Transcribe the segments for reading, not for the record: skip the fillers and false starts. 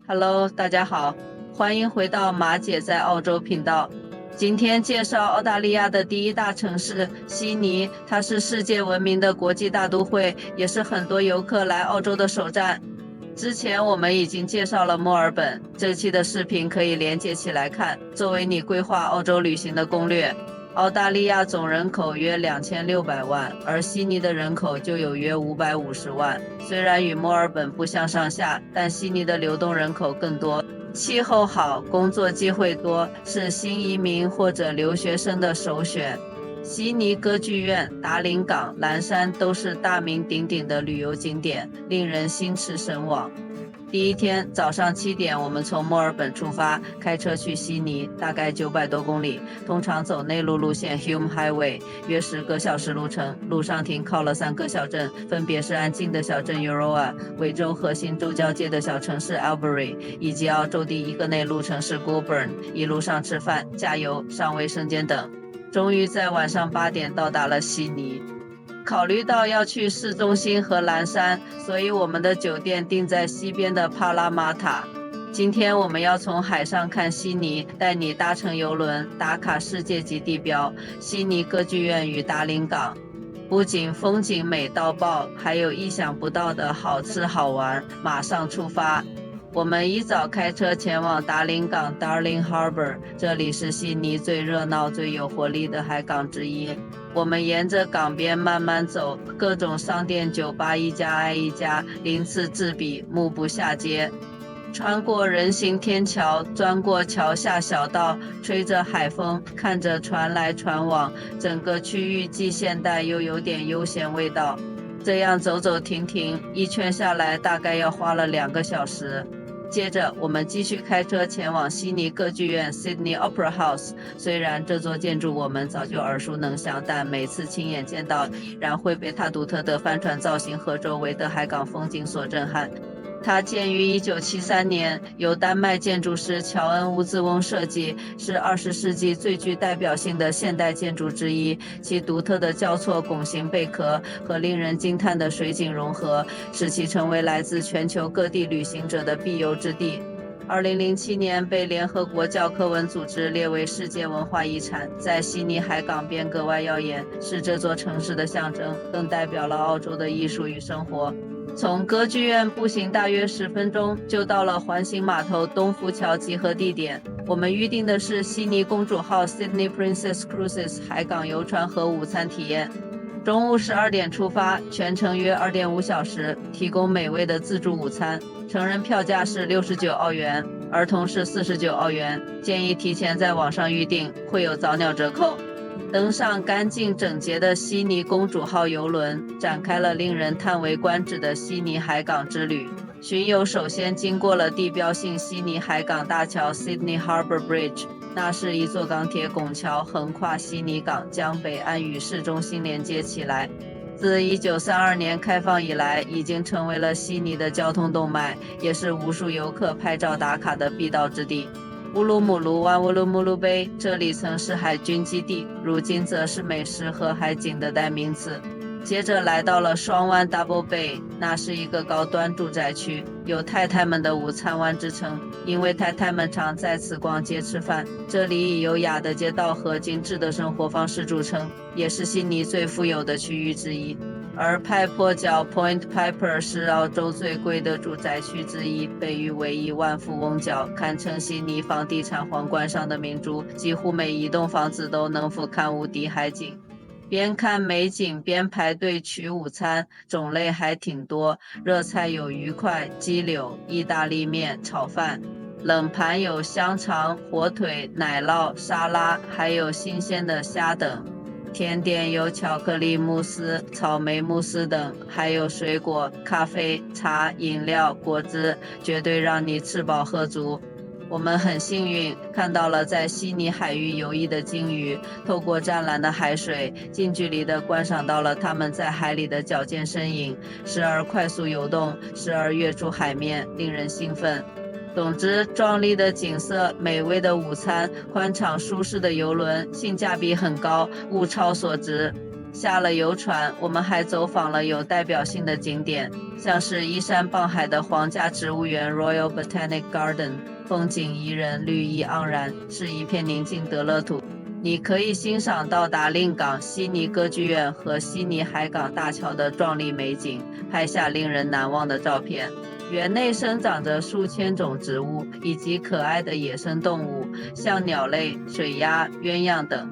Hello，大家好，欢迎回到马姐在澳洲频道。今天介绍澳大利亚的第一大城市悉尼，它是世界闻名的国际大都会，也是很多游客来澳洲的首站。之前我们已经介绍了墨尔本，这期的视频可以连接起来看，作为你规划澳洲旅行的攻略。澳大利亚总人口约2600万，而悉尼的人口就有约550万。虽然与墨尔本不相上下，但悉尼的流动人口更多，气候好，工作机会多，是新移民或者留学生的首选。悉尼歌剧院、达灵港、蓝山都是大名鼎鼎的旅游景点，令人心驰神往。第一天早上7点，我们从墨尔本出发，开车去悉尼，大概900多公里，通常走内陆路线 Hume Highway， 约10个小时路程。路上停靠了3个小镇，分别是安静的小镇 Euroa、维州核心州交界的小城市 Albury， 以及澳洲第一个内陆城市 Goulburn。一路上吃饭、加油、上卫生间等，终于在晚上8点到达了悉尼。考虑到要去市中心和蓝山，所以我们的酒店定在西边的帕拉马塔。今天我们要从海上看悉尼，带你搭乘邮轮打卡世界级地标悉尼歌剧院与达灵港。不仅风景美到爆，还有意想不到的好吃好玩，马上出发。我们一早开车前往达灵港 Darling Harbour， 这里是悉尼最热闹最有活力的海港之一。我们沿着港边慢慢走，各种商店酒吧一家挨一家，鳞次栉比，目不暇接。穿过人行天桥，钻过桥下小道，吹着海风，看着船来船往，整个区域既现代又有点悠闲味道。这样走走停停，一圈下来大概要花了2个小时。接着我们继续开车前往悉尼歌剧院 Sydney Opera House。 虽然这座建筑我们早就耳熟能详，但每次亲眼见到依然会被它独特的帆船造型和周围的海港风景所震撼。它建于1973年，由丹麦建筑师乔恩·乌兹翁设计，是20世纪最具代表性的现代建筑之一。其独特的交错拱形贝壳和令人惊叹的水景融合，使其成为来自全球各地旅行者的必游之地。2007年被联合国教科文组织列为世界文化遗产，在悉尼海港边格外耀眼，是这座城市的象征，更代表了澳洲的艺术与生活。从歌剧院步行大约10分钟就到了环形码头东浮桥集合地点。我们预定的是悉尼公主号 Sydney Princess Cruises 海港游船和午餐体验。中午12点出发，全程约2.5小时，提供美味的自助午餐。成人票价是69澳元，儿童是49澳元，建议提前在网上预订，会有早鸟折扣。登上干净整洁的悉尼公主号邮轮，展开了令人叹为观止的悉尼海港之旅。巡游首先经过了地标性悉尼海港大桥 Sydney Harbour Bridge， 那是一座钢铁拱桥，横跨悉尼港，将北岸与市中心连接起来。自1932年开放以来，已经成为了悉尼的交通动脉，也是无数游客拍照打卡的必到之地。乌鲁木卢湾乌鲁木卢杯，这里曾是海军基地，如今则是美食和海景的代名词。接着来到了双湾 Double Bay， 那是一个高端住宅区，有太太们的午餐湾之称，因为太太们常在此逛街吃饭。这里以优雅的街道和精致的生活方式著称，也是悉尼最富有的区域之一。而派坡角 Point Piper 是澳洲最贵的住宅区之一，被誉为亿万富翁角，堪称悉尼房地产皇冠上的明珠，几乎每一栋房子都能俯瞰无敌海景。边看美景边排队取午餐，种类还挺多，热菜有鱼块、鸡柳、意大利面、炒饭，冷盘有香肠、火腿、奶酪、沙拉，还有新鲜的虾等。甜点有巧克力慕斯、草莓慕斯等，还有水果、咖啡、茶、饮料、果汁，绝对让你吃饱喝足。我们很幸运看到了在悉尼海域游弋的鲸鱼，透过湛蓝的海水，近距离地观赏到了它们在海里的矫健身影，时而快速游动，时而跃出海面，令人兴奋。总之，壮丽的景色、美味的午餐、宽敞舒适的游轮，性价比很高，物超所值。下了游船，我们还走访了有代表性的景点，像是依山傍海的皇家植物园 Royal Botanic Garden， 风景宜人，绿意盎然，是一片宁静的乐土。你可以欣赏到达令港、悉尼歌剧院和悉尼海港大桥的壮丽美景，拍下令人难忘的照片。园内生长着数千种植物以及可爱的野生动物，像鸟类、水鸭、鸳鸯等。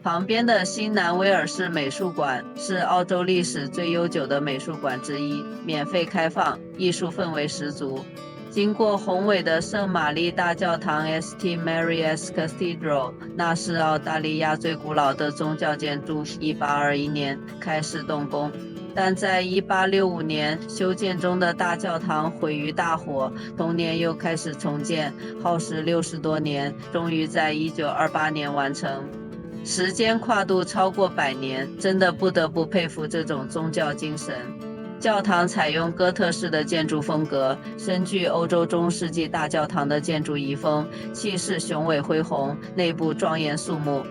旁边的新南威尔士美术馆是澳洲历史最悠久的美术馆之一，免费开放，艺术氛围十足。经过宏伟的圣玛丽大教堂 St. Mary's Cathedral， 那是澳大利亚最古老的宗教建筑，1821年开始动工，但在1865年修建中的大教堂毁于大火，同年又开始重建，耗时60多年，终于在1928年完成。时间跨度超过100年，真的不得不佩服这种宗教精神。教堂采用哥特式的建筑风格，深具欧洲中世纪大教堂的建筑遗风，气势雄伟恢宏，内部庄严肃穆。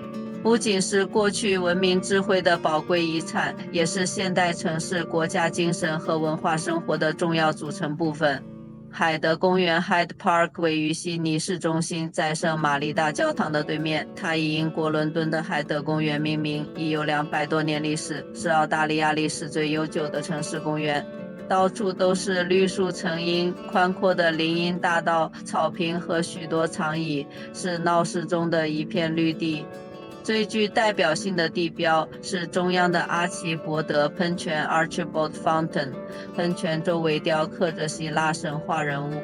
不仅是过去文明智慧的宝贵遗产，也是现代城市国家精神和文化生活的重要组成部分。海德公园 Hyde Park 位于悉尼市中心，在圣玛丽大教堂的对面。它以英国伦敦的海德公园命名，已有200多年历史，是澳大利亚历史最悠久的城市公园。到处都是绿树成荫，宽阔的林荫大道、草坪和许多长椅，是闹市中的一片绿地。最具代表性的地标是中央的阿奇伯德喷泉 Archibald Fountain， 喷泉周围雕刻着希腊神话人物。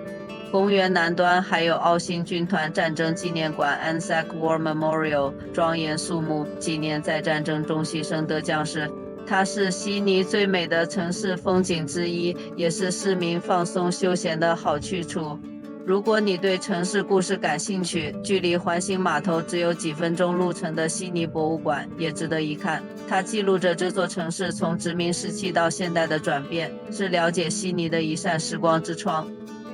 公园南端还有澳新军团战争纪念馆 Anzac War Memorial， 庄严肃穆，纪念在战争中牺牲的将士。它是悉尼最美的城市风景之一，也是市民放松休闲的好去处。如果你对城市故事感兴趣，距离环形码头只有几分钟路程的悉尼博物馆也值得一看。它记录着这座城市从殖民时期到现代的转变，是了解悉尼的一扇时光之窗。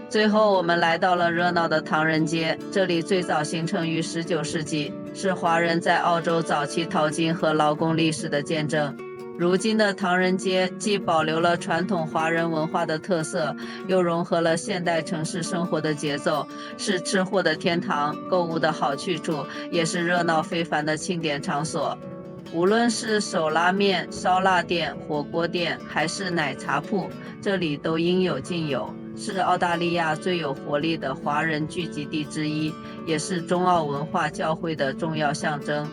最后我们来到了热闹的唐人街，这里最早形成于19世纪，是华人在澳洲早期淘金和劳工历史的见证。如今的唐人街既保留了传统华人文化的特色，又融合了现代城市生活的节奏，是吃货的天堂，购物的好去处，也是热闹非凡的庆典场所。无论是手拉面、烧腊店、火锅店，还是奶茶铺，这里都应有尽有，是澳大利亚最有活力的华人聚集地之一，也是中澳文化交汇的重要象征。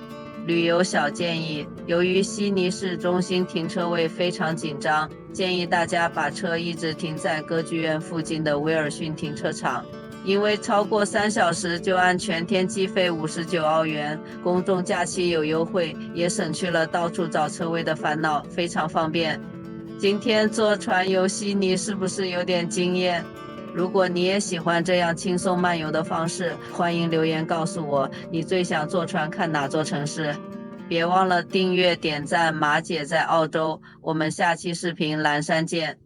旅游小建议，由于悉尼市中心停车位非常紧张，建议大家把车一直停在歌剧院附近的威尔逊停车场，因为超过3小时就按全天计费59澳元，公众假期有优惠，也省去了到处找车位的烦恼，非常方便。今天坐船游悉尼是不是有点惊艳？如果你也喜欢这样轻松漫游的方式，欢迎留言告诉我你最想坐船看哪座城市。别忘了订阅点赞马姐在澳洲，我们下期视频蓝山见。